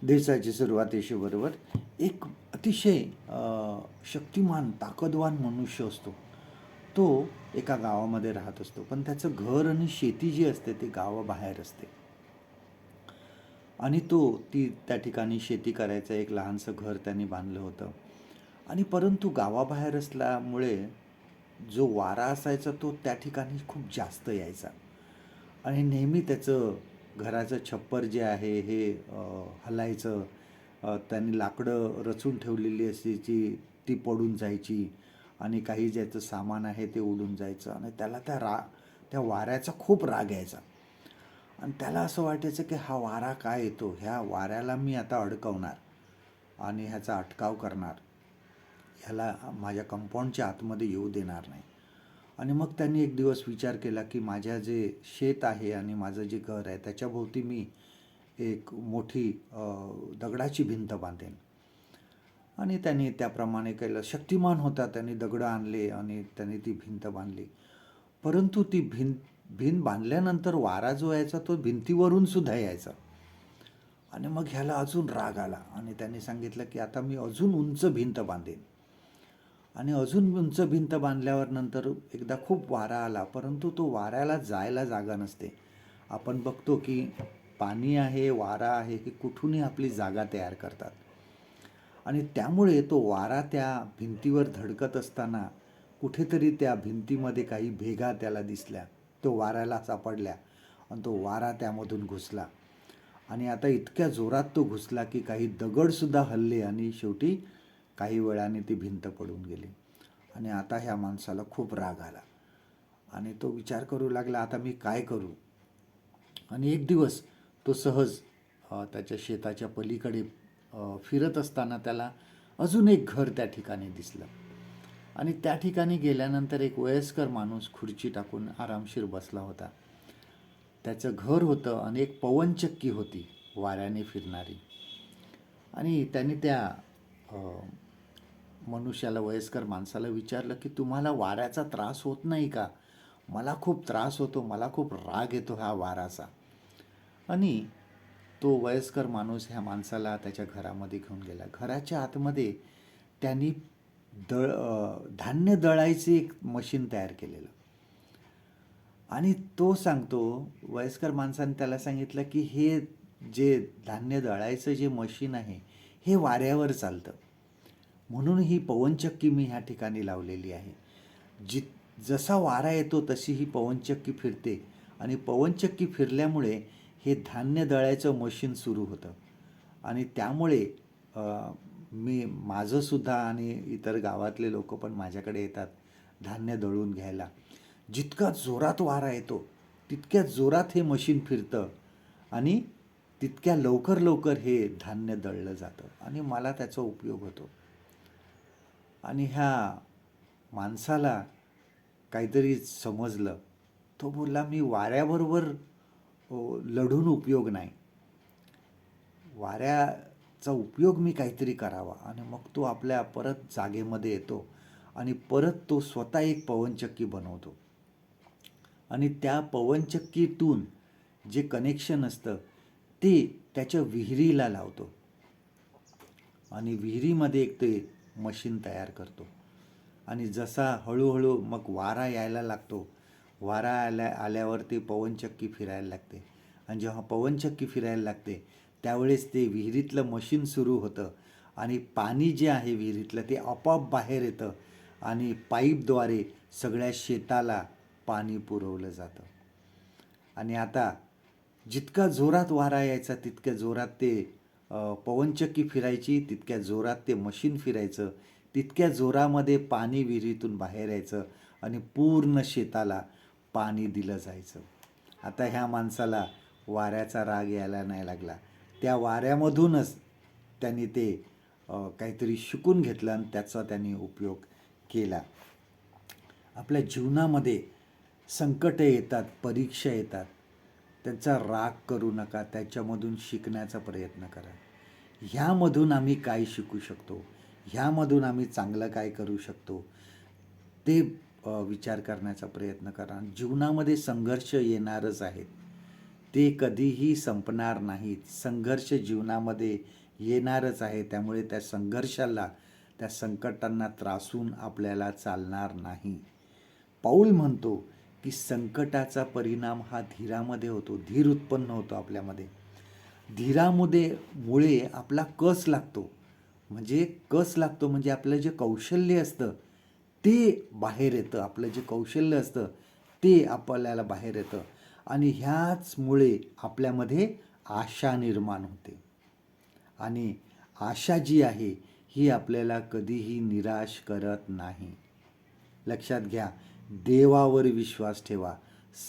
दिवसाची सुरुवात बरोबर एक अतिशय शक्तिमान, ताकदवान मनुष्य असतो. तो एका गावामध्ये राहत असतो, पण त्याचं घर आणि शेती जी असते ती गावाबाहेर असते. आणि त्या ठिकाणी शेती करायचं एक लहानसं घर त्यांनी बांधलं होतं. आणि परंतु गावाबाहेर असल्यामुळे जो वारा असायचा तो त्या ठिकाणी खूप जास्त यायचा. आणि नेहमी त्याचं घराचं छप्पर जे आहे हे हलायचं. त्यांनी लाकडं रचून ठेवलेली असायची ती पडून जायची. आणि काही ज्याचं सामान आहे ते उडून जायचं. आणि त्याला त्या वाऱ्याचा खूप राग यायचा. आणि त्याला असं वाटायचं की हा वारा काय येतो, ह्या वाऱ्याला मी आता अडकवणार आणि ह्याचा अटकाव करणार, ह्याला माझ्या कंपाऊंडच्या आतमध्ये येऊ देणार नाही. आणि मग त्यांनी एक दिवस विचार केला की माझ्या जे शेत आहे आणि माझं जे घर आहे त्याच्याभोवती मी एक मोठी दगडाची भिंत बांधेन. आणि त्यांनी त्याप्रमाणे केलं. शक्तिमान होता, त्यांनी दगडं आणले आणि त्यांनी ती भिंत बांधली. परंतु ती भिंत बांधल्यानंतर वारा जो यायचा तो भिंतीवरून सुद्धा यायचा. आणि मग ह्याला अजून राग आला आणि त्यांनी सांगितलं की आता मी अजून उंच भिंत बांधेन. आणि अजून उंच भिंत बांधल्यावर नंतर एकदा खूप वारा आला, परंतु तो वाऱ्याला जायला जागा नसते. आपण बघतो की पाणी आहे, वारा आहे, हे कुठूनही आपली जागा तयार करतात. आणि त्यामुळे तो वारा त्या भिंतीवर धडकत असताना कुठेतरी त्या भिंतीमध्ये काही भेगा त्याला दिसल्या, तो वाऱ्याला सापडल्या आणि तो वारा त्यामधून घुसला. आणि आता इतक्या जोरात तो घुसला की काही दगडसुद्धा हलले आणि शेवटी काही वेळाने ती भिंत पडून गेली. आणि आता ह्या माणसाला खूप राग आला आणि तो विचार करू लागला, आता मी काय करू. आणि एक दिवस तो सहज त्याच्या शेताच्या पलीकडे फिरत असताना त्याला अजून एक घर त्या ठिकाणी दिसलं. आणि त्या ठिकाणी गेल्यानंतर एक वयस्कर माणूस खुर्ची टाकून आरामशीर बसला होता. त्याचं घर होतं आणि एक पवनचक्की होती वाऱ्याने फिरणारी. आणि त्यांनी त्या मनुष्याला, वयस्कर माणसाला विचारलं की तुम्हाला वाऱ्याचा त्रास होत नाही का. मला खूप त्रास होतो, मला खूप राग येतो हा वाराचा. आणि तो वयस्कर माणूस ह्या माणसाला त्याच्या घरामध्ये घेऊन गेला. घराच्या आतमध्ये त्यांनी धान्य दळायचे एक मशीन तयार केलेलं. आणि तो सांगतो, वयस्कर माणसाने त्याला सांगितलं की हे जे धान्य दळायचं जे मशीन आहे हे वाऱ्यावर चालतं, म्हणून ही पवनचक्की मी ह्या ठिकाणी लावलेली आहे. जसा वारा येतो तशी ही पवनचक्की फिरते आणि पवनचक्की फिरल्यामुळे हे धान्य दळायचं मशीन सुरू होतं. आणि त्यामुळे माझंसुद्धा आणि इतर गावातले लोक पण माझ्याकडे येतात धान्य दळून घ्यायला. जितका जोरात वारा येतो तितक्या जोरात हे मशीन फिरतं आणि तितक्या लवकर लवकर हे धान्य दळलं जातं आणि मला त्याचा उपयोग होतो. आणि ह्या माणसाला काहीतरी समजलं. तो बोलला, मी वाऱ्याबरोबर लढून उपयोग नाही, वाऱ्याचा उपयोग मी काहीतरी करावा. आणि मग तो आपल्या परत जागेमध्ये येतो आणि परत तो स्वतः एक पवनचक्की बनवतो. आणि त्या पवनचक्कीतून जे कनेक्शन असतं ते त्याच्या विहिरीला लावतो आणि विहिरीमध्ये एक ते मशीन तयार करतो. आणि जसा हळूहळू मग वारा यायला लागतो, वारा आल्यावर ते पवनचक्की फिरायला लागते. आणि जेव्हा पवनचक्की फिरायला लागते त्यावेळेस ते विहिरीतलं मशीन सुरू होतं आणि पाणी जे आहे विहिरीतलं ते आपोआप बाहेर येतं आणि पाईपद्वारे सगळ्या शेताला पाणी पुरवलं जातं. आणि आता जितका जोरात वारा यायचा तितक्या जोरात ते पवनचक्की फिरायची, तितक्या जोरात ते मशीन फिरायचं, तितक्या जोरामध्ये पाणी विहिरीतून बाहेर यायचं आणि पूर्ण शेताला पाणी दिलं जायचं. आता ह्या माणसाला वाऱ्याचा राग यायला नाही लागला. त्या वाऱ्यामधूनच त्यांनी ते काहीतरी शिकून घेतलं आणि त्याचा त्यांनी उपयोग केला. आपल्या जीवनामध्ये संकटं येतात, परीक्षा येतात, त्यांचा राग करू नका, त्याच्यामधून शिकण्याचा प्रयत्न करा. ह्यामधून आम्ही काय शिकू शकतो, ह्यामधून आम्ही चांगलं काय करू शकतो ते विचार करण्याचा प्रयत्न करा. जीवनामध्ये संघर्ष येणारच आहेत, ते कधीही संपणार नाहीत. संघर्ष जीवनामध्ये येणारच आहे. त्यामुळे त्या संघर्षाला, त्या संकटांना त्रासून आपल्याला चालणार नाही. पाऊल म्हणतो की संकटाचा परिणाम हा धीरामध्ये होतो. धीर उत्पन्न होतो आपल्यामध्ये. मुळे आपला कस लागतो. म्हणजे आपलं जे कौशल्य असतं ते बाहेर येतं. आपलं जे कौशल्य असतं ते आपल्याला बाहेर येतं. आणि ह्याचमुळे आपल्यामध्ये आशा निर्माण होते. आणि आशा जी आहे ही आपल्याला कधीही निराश करत नाही. लक्षात घ्या, देवावर विश्वास ठेवा.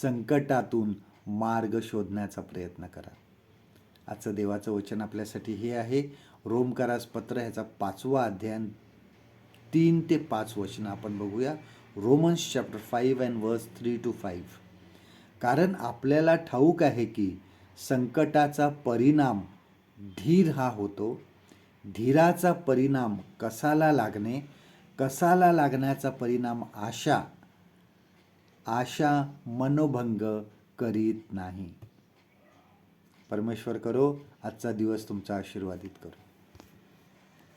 संकटातून मार्ग शोधण्याचा प्रयत्न करा. आजचं देवाचं वचन आपल्यासाठी हे आहे, रोमकारास पत्र ह्याचा 5वा अध्याय 3 ते 5 वचनं आपण बघूया. रोमन्स चॅप्टर 5 अँड वर्स 3 to 5. कारण आपल्याला ठाऊक आहे की संकटाचा परिणाम धीर हा होतो. धीराचा परिणाम कसाला लागणे, कसाला लागण्याचा परिणाम आशा, आशा मनोभंग करीत नाही. परमेश्वर करो आजचा दिवस तुमचा आशीर्वादित करो.